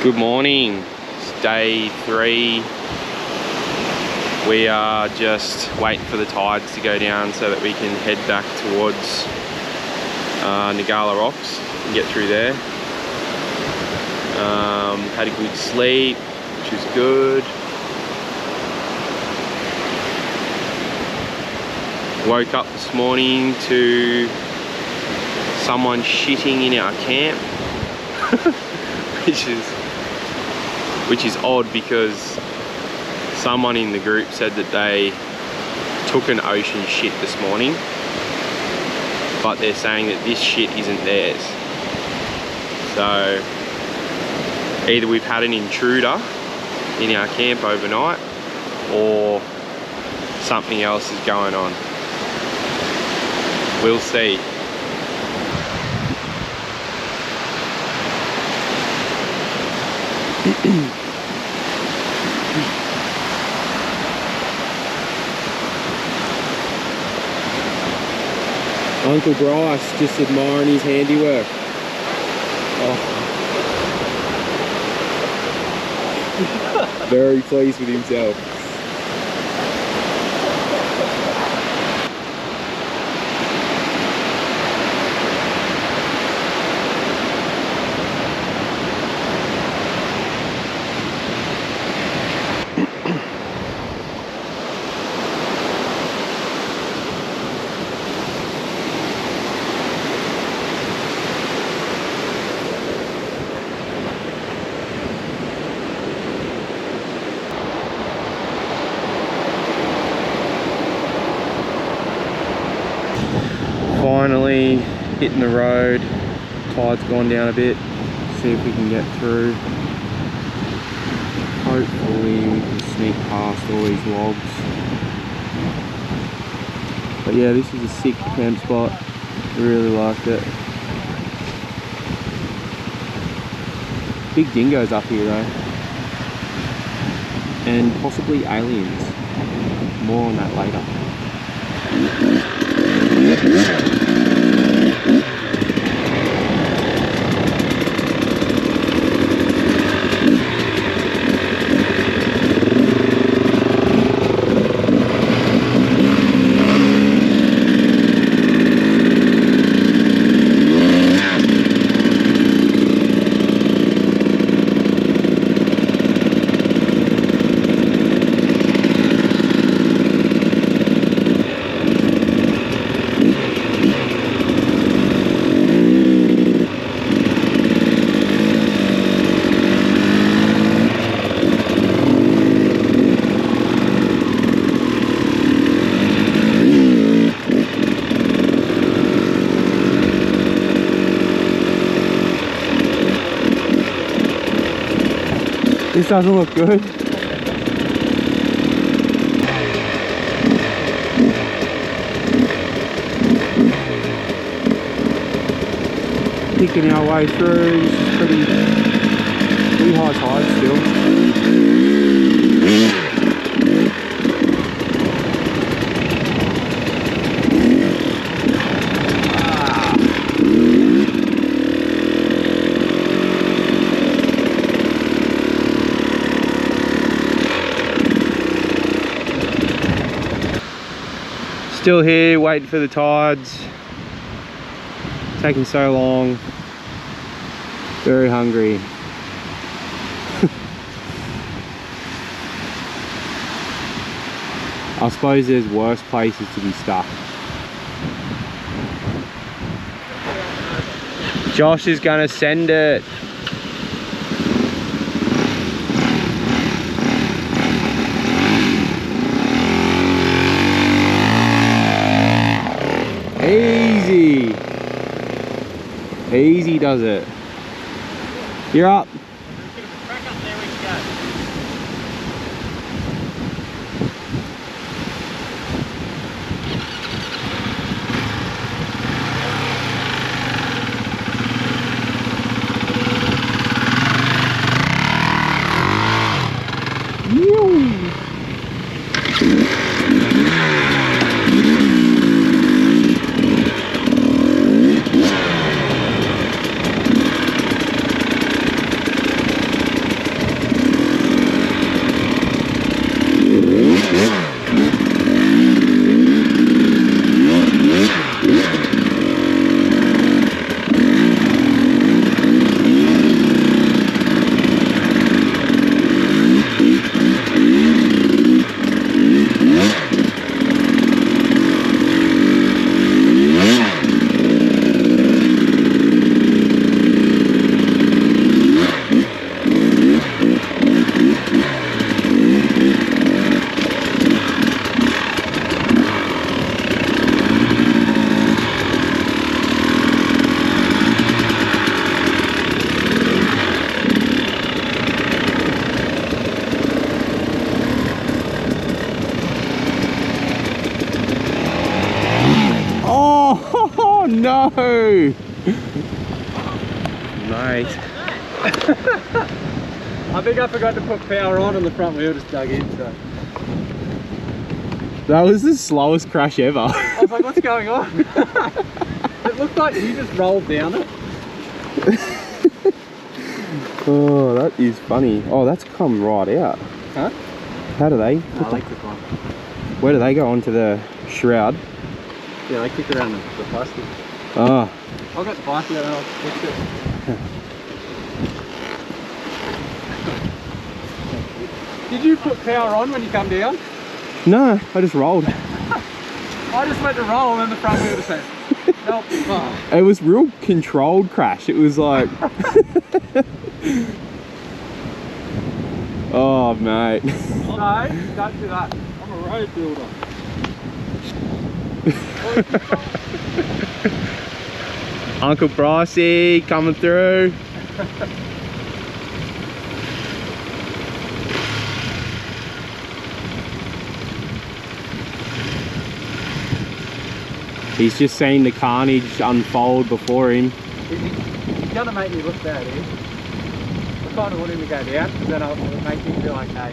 Good morning, it's day 3. We are just waiting for the tides to go down so that we can head back towards Nagala Rocks and get through there. Had a good sleep, which was good. Woke up this morning to someone shitting in our camp, which is odd because someone in the group said that they took an ocean shit this morning, but they're saying that this shit isn't theirs. So either we've had an intruder in our camp overnight or something else is going on. We'll see. Uncle Bryce just admiring his handiwork. Oh. Very pleased with himself. Finally hitting the road, tide's gone down a bit, see if we can get through. Hopefully we can sneak past all these logs. But yeah, this is a sick camp spot, really liked it. Big dingoes up here though, and possibly aliens. More on that later. This doesn't look good. Picking our way through. This is pretty high tide still. Still here, waiting for the tides. Taking so long. Very hungry. I suppose there's worse places to be stuck. Josh is gonna send it. Easy. Easy does it. You're up. Crack up there, we can go. mate. I think I forgot to put power on and the front wheel just dug in, so. That was the slowest crash ever. I was like, what's going on? It looked like you just rolled down it. Oh, that is funny. Oh, that's come right out. Huh? How do they? No, they click on. Where do they go? Onto the shroud? Yeah, they click around the plastic. Oh. I'll get the bike out and I'll fix it. Did you put power on when you come down? No, I just rolled. I just went to roll and then the front wheel just said, help. Oh. It was real controlled crash. It was like... Oh, mate. No, don't do that. I'm a road builder. Uncle Pricey coming through. He's just seen the carnage unfold before him. He's gonna make me look bad, eh? I kind of want him to go down, because then it'll make me feel okay.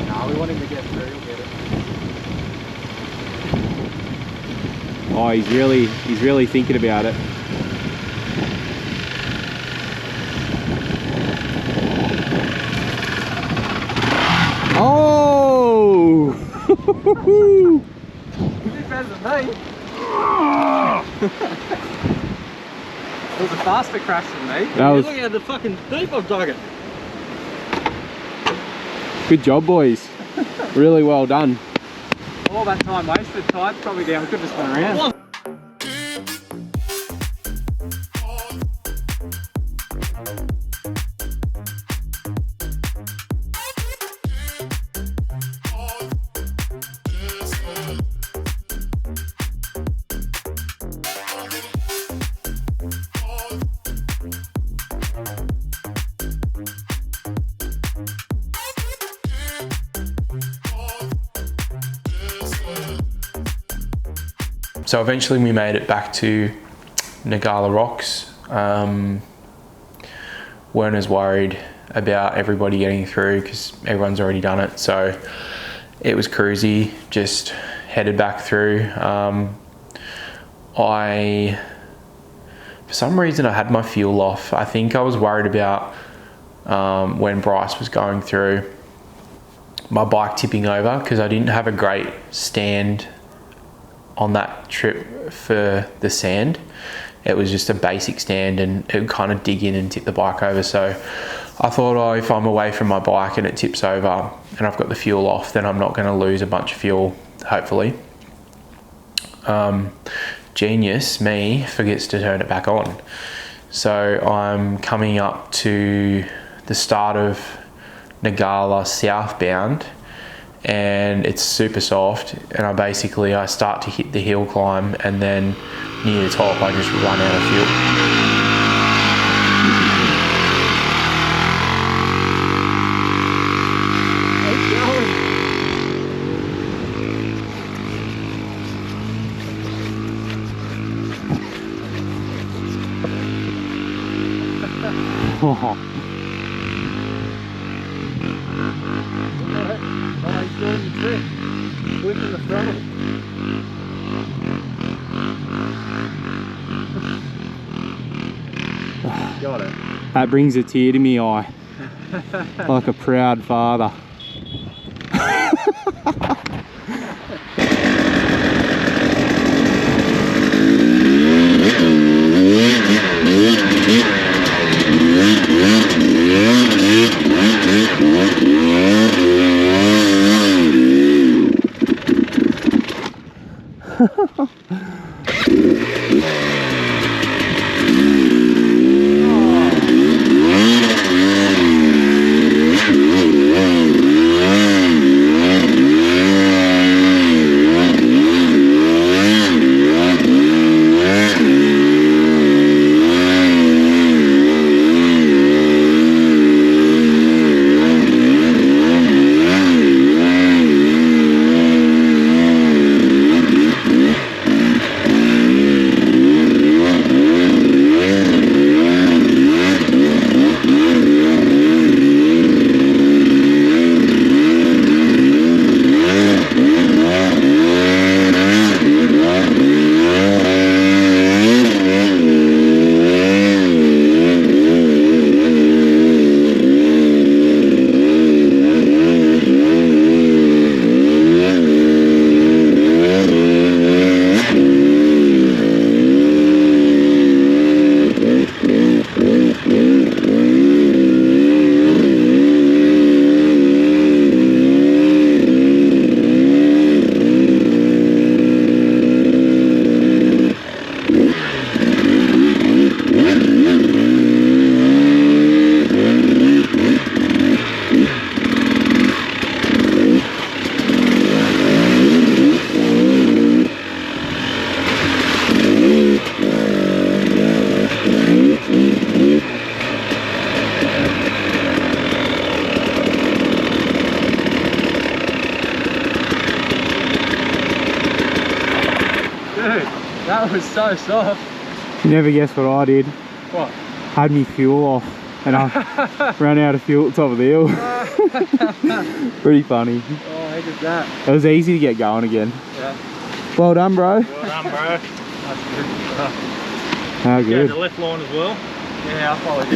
No, we want him to get through, he'll get it. Oh, he's really thinking about it. Oh! You did better than me. It was a faster crash than me. Look at the fucking deep I've dug it. Good job, boys. Really well done. All that time wasted, tide's probably down. We could have just gone around. So eventually we made it back to Nagala Rocks. Weren't as worried about everybody getting through because everyone's already done it. So it was cruisy, just headed back through. For some reason I had my fuel off. I think I was worried about when Bryce was going through, my bike tipping over, because I didn't have a great stand on that trip for the sand. It was just a basic stand and it would kind of dig in and tip the bike over. So I thought, oh, if I'm away from my bike and it tips over and I've got the fuel off, then I'm not going to lose a bunch of fuel, hopefully. Genius me forgets to turn it back on. So I'm coming up to the start of Nagala southbound, and it's super soft, and I start to hit the hill climb, and then near the top I just run out of fuel. Got it. That brings a tear to my eye, like a proud father. it was so soft. You never guess what I did. What? Had me fuel off and I ran out of fuel at the top of the hill. Pretty funny. Oh, heck is that? It was easy to get going again. Yeah. Well done, bro. Well done, bro. That's good. How Go good. to the left line as well. Yeah, I followed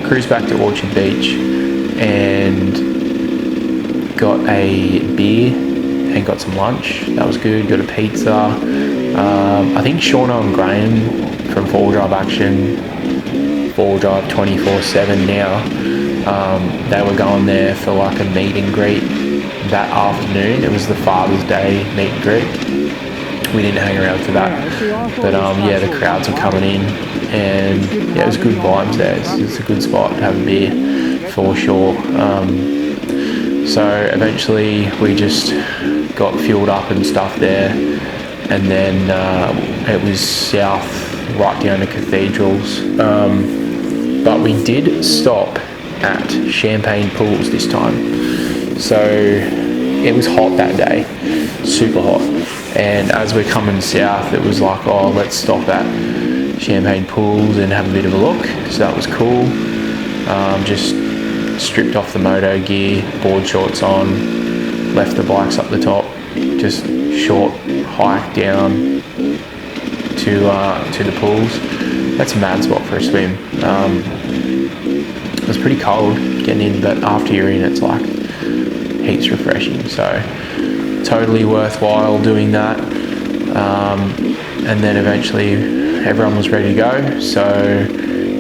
Cruised back to Orchard Beach and got a beer and got some lunch. That was good. Got a pizza. I think Shauno and Graham from Fall Drive Action, Fall Drive 24/7 now, they were going there for like a meet and greet that afternoon. It was the Father's Day meet and greet. We didn't hang around for that, but yeah, the crowds were coming in, and yeah, it was good vibes there. It's a good spot to have a beer for sure. So eventually we just got fueled up and stuff there, and then it was south right down to Cathedrals, but we did stop at Champagne Pools this time. So it was hot that day, super hot, and as we're coming south it was like, oh, let's stop at Champagne Pools and have a bit of a look. So that was cool. Just stripped off the moto gear, board shorts on, left the bikes up the top, just short hike down to the pools. That's a mad spot for a swim. It was pretty cold getting in, but after you're in it's like heaps refreshing, so totally worthwhile doing that. And then eventually everyone was ready to go, so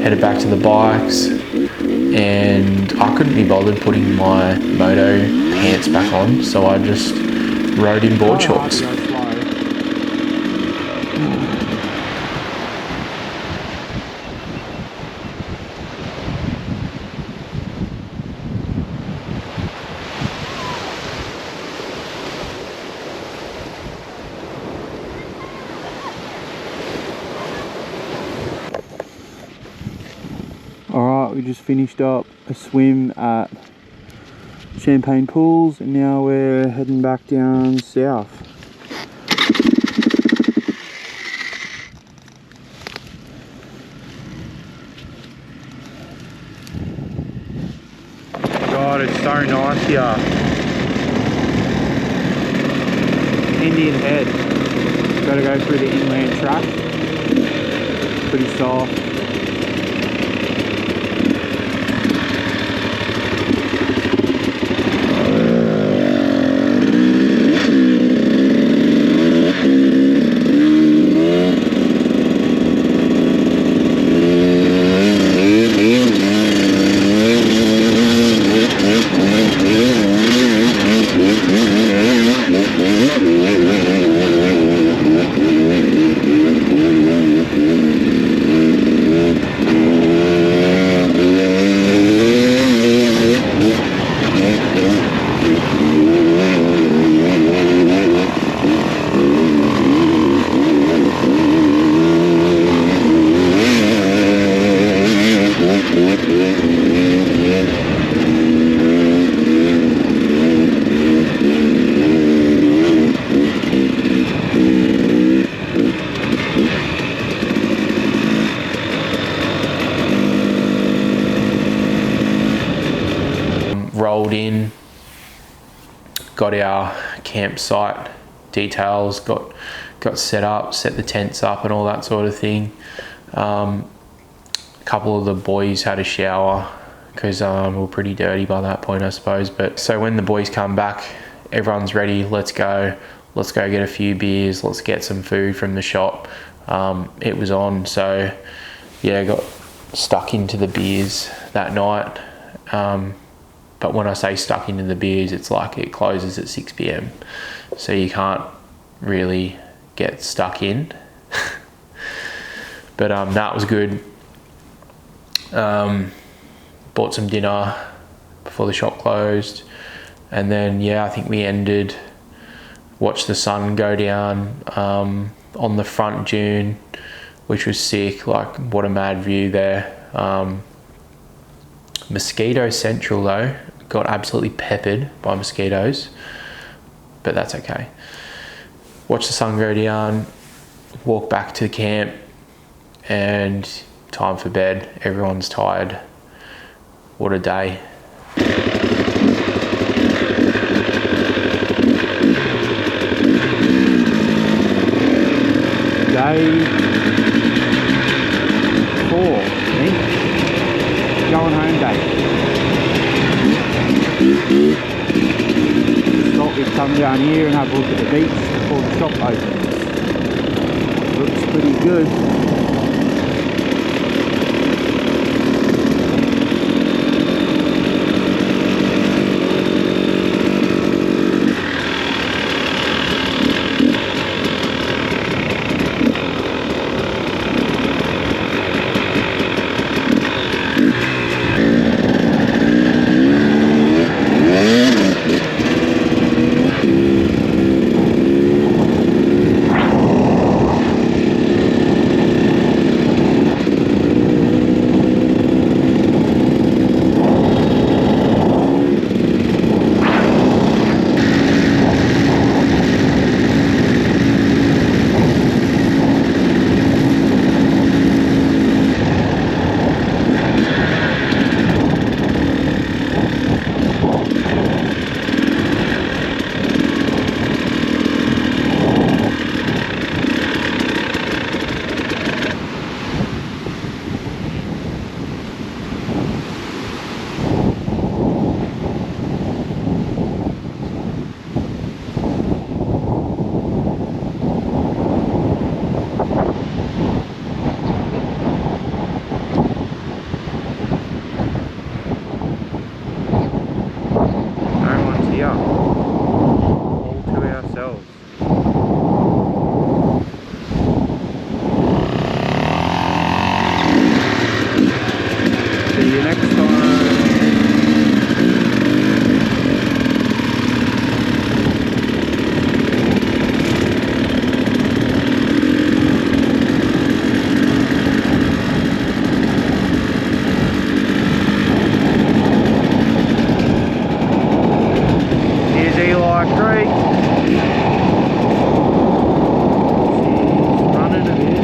headed back to the bikes, and I couldn't be bothered putting my moto pants back on, so I just rode in board shorts. Alright, we just finished up a swim at Champagne Pools and now we're heading back down south. God, it's so nice here. Indian Head. Gotta go through the inland track. Pretty soft. Rolled in, got our campsite details, got set up, set the tents up and all that sort of thing. A couple of the boys had a shower because we were pretty dirty by that point, I suppose. But so when the boys come back, everyone's ready, let's go get a few beers, let's get some food from the shop. It was on, so yeah, got stuck into the beers that night. But when I say stuck into the beers, it's like it closes at 6 p.m. So you can't really get stuck in. But that was good. Bought some dinner before the shop closed. And then, yeah, I think we watched the sun go down on the front dune, which was sick. Like, what a mad view there. Mosquito central though, got absolutely peppered by mosquitoes, but that's okay. Watch the sun go down, walk back to the camp, and time for bed. Everyone's tired. What a day. Day 4, I think. Going home day. Thought we'd come down here and have a look at the beach before the shop opens. Looks pretty good. Dark Creek. She's running a bit.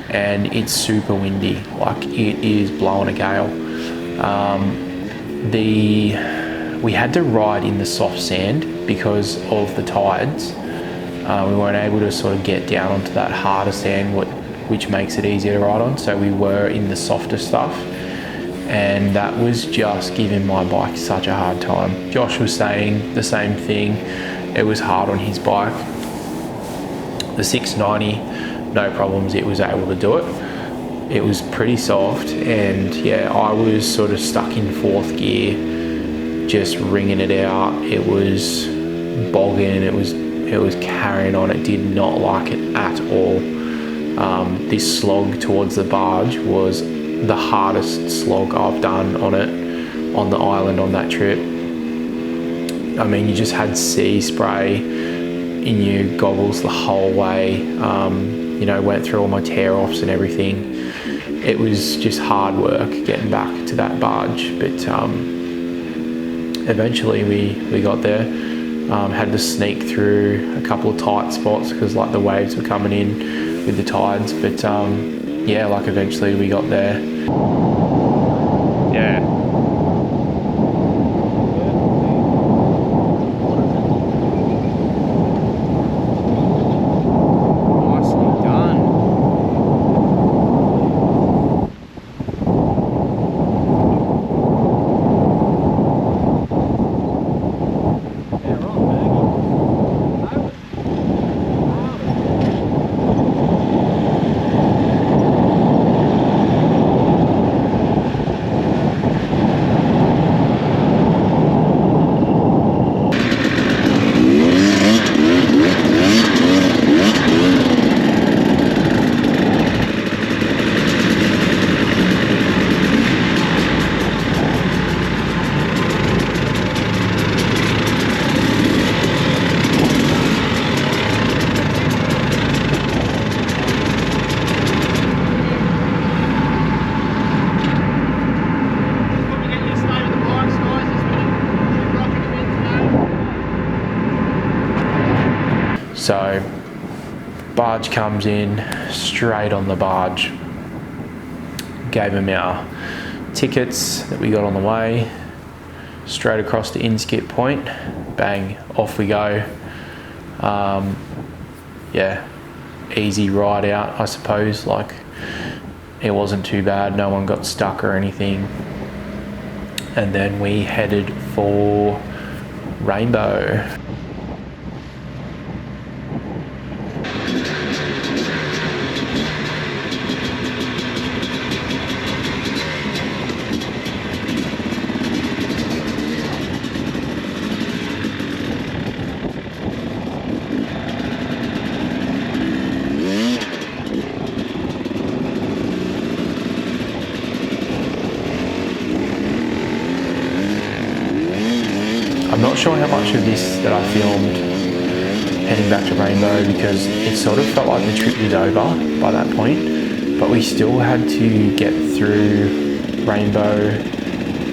And it's super windy, like it is blowing a gale. We had to ride in the soft sand because of the tides. We weren't able to sort of get down onto that harder sand, which makes it easier to ride on, so we were in the softer stuff, and that was just giving my bike such a hard time. Josh was saying the same thing. It was hard on his bike. The 690, no problems, it was able to do it. It was pretty soft, and yeah, I was sort of stuck in fourth gear, just ringing it out. It was bogging, it was carrying on. It did not like it at all. This slog towards the barge was the hardest slog I've done on it, on the island on that trip. I mean, you just had sea spray in your goggles the whole way. You know, went through all my tear-offs and everything. It was just hard work getting back to that barge, but eventually we got there. Had to sneak through a couple of tight spots because like the waves were coming in with the tides, but yeah, like eventually we got there. Yeah. So barge comes in, straight on the barge. Gave him our tickets that we got on the way, straight across to Inskip Point, bang, off we go. Yeah, easy ride out, I suppose. Like, it wasn't too bad, no one got stuck or anything. And then we headed for Rainbow. sure how much of this that I filmed heading back to Rainbow, because it sort of felt like the trip was over by that point, but we still had to get through Rainbow,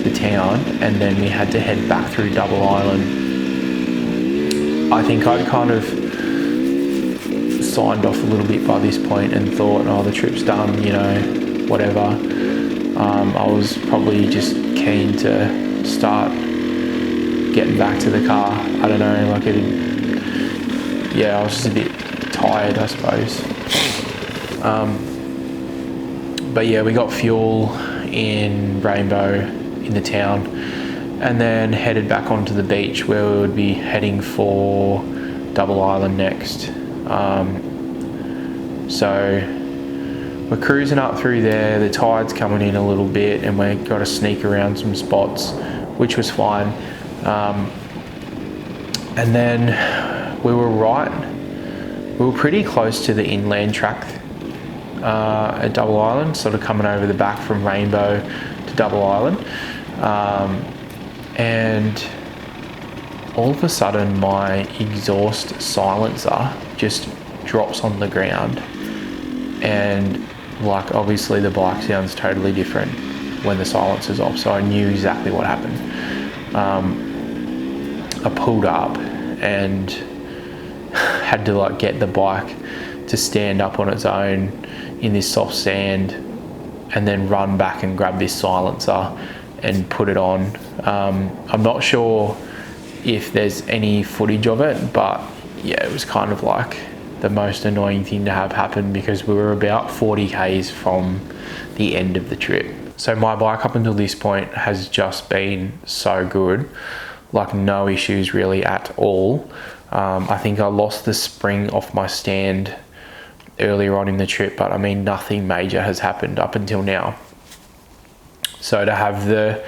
the town, and then we had to head back through Double Island. I think I'd kind of signed off a little bit by this point and thought, oh, the trip's done, you know, whatever. I was probably just keen to start getting back to the car. I don't know, like yeah, I was just a bit tired, I suppose. But yeah, we got fuel in Rainbow in the town, and then headed back onto the beach where we would be heading for Double Island next. So we're cruising up through there, the tide's coming in a little bit, and we got to sneak around some spots, which was fine. And then we were pretty close to the inland track at Double Island, sort of coming over the back from Rainbow to Double Island. And all of a sudden my exhaust silencer just drops on the ground, and like obviously the bike sounds totally different when the silencer's off, so I knew exactly what happened. I pulled up and had to like get the bike to stand up on its own in this soft sand, and then run back and grab this silencer and put it on. I'm not sure if there's any footage of it, but yeah, it was kind of like the most annoying thing to have happen, because we were about 40 k's from the end of the trip. So my bike up until this point has just been so good, like no issues really at all. I think I lost the spring off my stand earlier on in the trip, but I mean nothing major has happened up until now. So to have the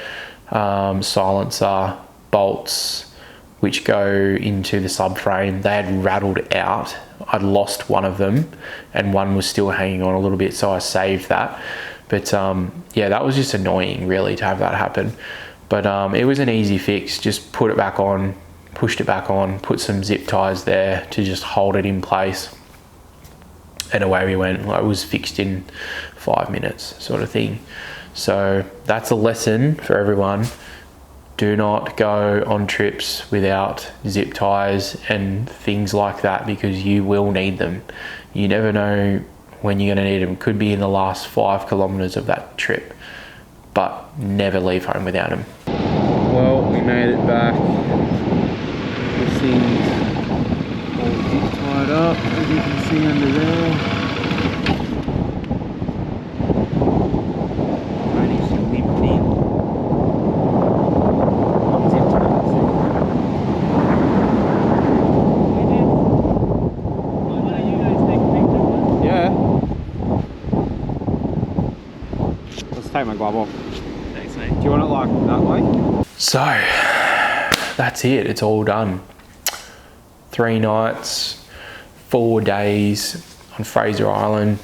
silencer bolts which go into the subframe, they had rattled out. I'd lost one of them and one was still hanging on a little bit, so I saved that. But yeah, that was just annoying really to have that happen. But it was an easy fix. Just put it back on, pushed it back on, put some zip ties there to just hold it in place, and away we went. Like, it was fixed in 5 minutes sort of thing. So that's a lesson for everyone. Do not go on trips without zip ties and things like that, because you will need them. You never know when you're going to need them. Could be in the last 5 kilometers of that trip, but never leave home without them. Well, we made it back. This thing's all zip tied up, as you can see under there. Take my glove off. Thanks, mate. Do you want it like that way? So that's it, it's all done. 3 nights, 4 days on Fraser Island.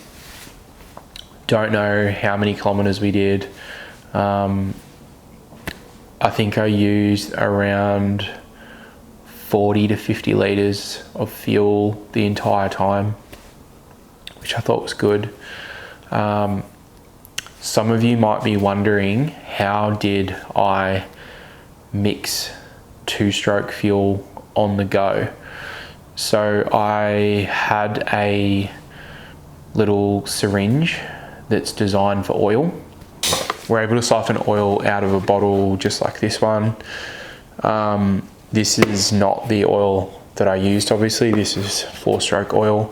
Don't know how many kilometers we did. I think I used around 40 to 50 litres of fuel the entire time, which I thought was good. Some of you might be wondering, how did I mix 2-stroke fuel on the go? So I had a little syringe that's designed for oil. We're able to siphon oil out of a bottle just like this one. This is not the oil that I used, obviously. This is 4-stroke oil,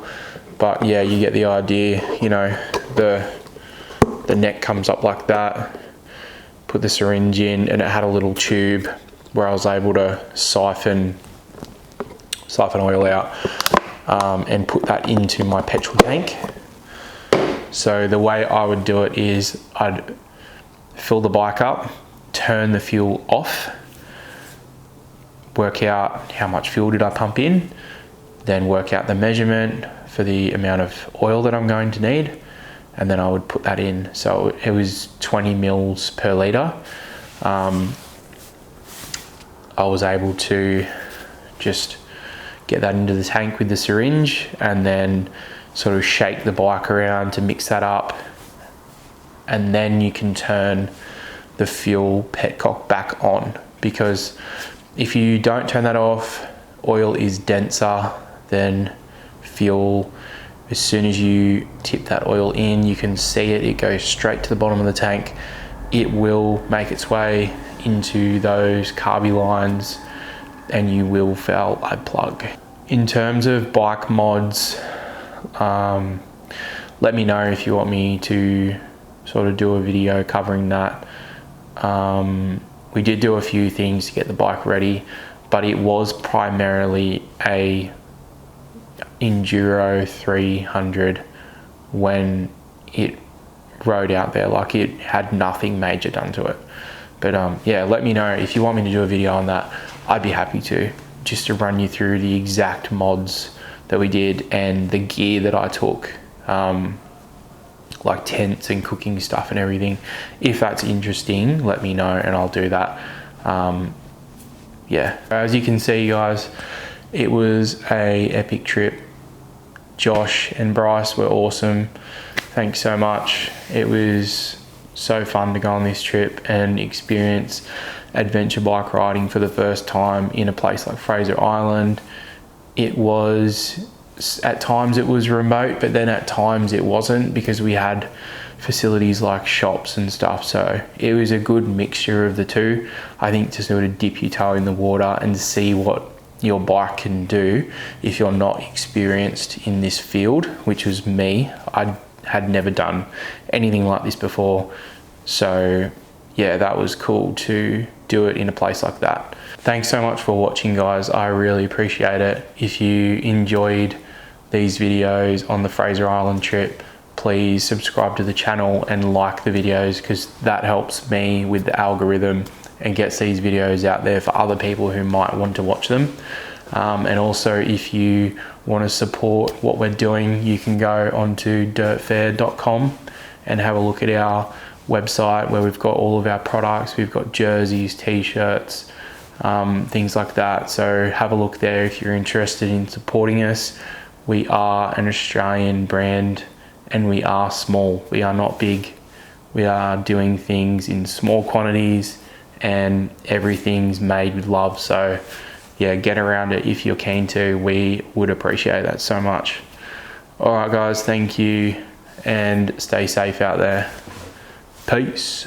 but yeah, you get the idea. You know, the neck comes up like that. Put the syringe in, and it had a little tube where I was able to siphon oil out and put that into my petrol tank. So the way I would do it is I'd fill the bike up, turn the fuel off, work out how much fuel did I pump in, then work out the measurement for the amount of oil that I'm going to need, and then I would put that in. So it was 20 mils per litre. I was able to just get that into the tank with the syringe and then sort of shake the bike around to mix that up. And then you can turn the fuel petcock back on, because if you don't turn that off, oil is denser than fuel. As soon as you tip that oil in, you can see it goes straight to the bottom of the tank. It will make its way into those carby lines and you will foul a plug. In terms of bike mods, let me know if you want me to sort of do a video covering that. We did do a few things to get the bike ready, but it was primarily a Enduro 300 when it rode out there. Like, it had nothing major done to it. But yeah, let me know if you want me to do a video on that. I'd be happy to, just to run you through the exact mods that we did and the gear that I took, like tents and cooking stuff and everything. If that's interesting, let me know and I'll do that. Yeah, as you can see, guys, it was a epic trip. Josh and Bryce were awesome. Thanks so much. It was so fun to go on this trip and experience adventure bike riding for the first time in a place like Fraser Island. It was, at times it was remote, but then at times it wasn't, because we had facilities like shops and stuff. So it was a good mixture of the two, I think, to sort of dip your toe in the water and see what your bike can do if you're not experienced in this field, which was me. I had never done anything like this before. So yeah, that was cool to do it in a place like that. Thanks so much for watching, guys. I really appreciate it. If you enjoyed these videos on the Fraser Island trip, please subscribe to the channel and like the videos, because that helps me with the algorithm and gets these videos out there for other people who might want to watch them. And also, if you want to support what we're doing, you can go onto dirtfare.com and have a look at our website where we've got all of our products. We've got jerseys, t-shirts, things like that. So have a look there if you're interested in supporting us. We are an Australian brand and we are small. We are not big. We are doing things in small quantities and everything's made with love. So yeah, get around it if you're keen to. We would appreciate that so much. All right, guys, thank you and stay safe out there. Peace.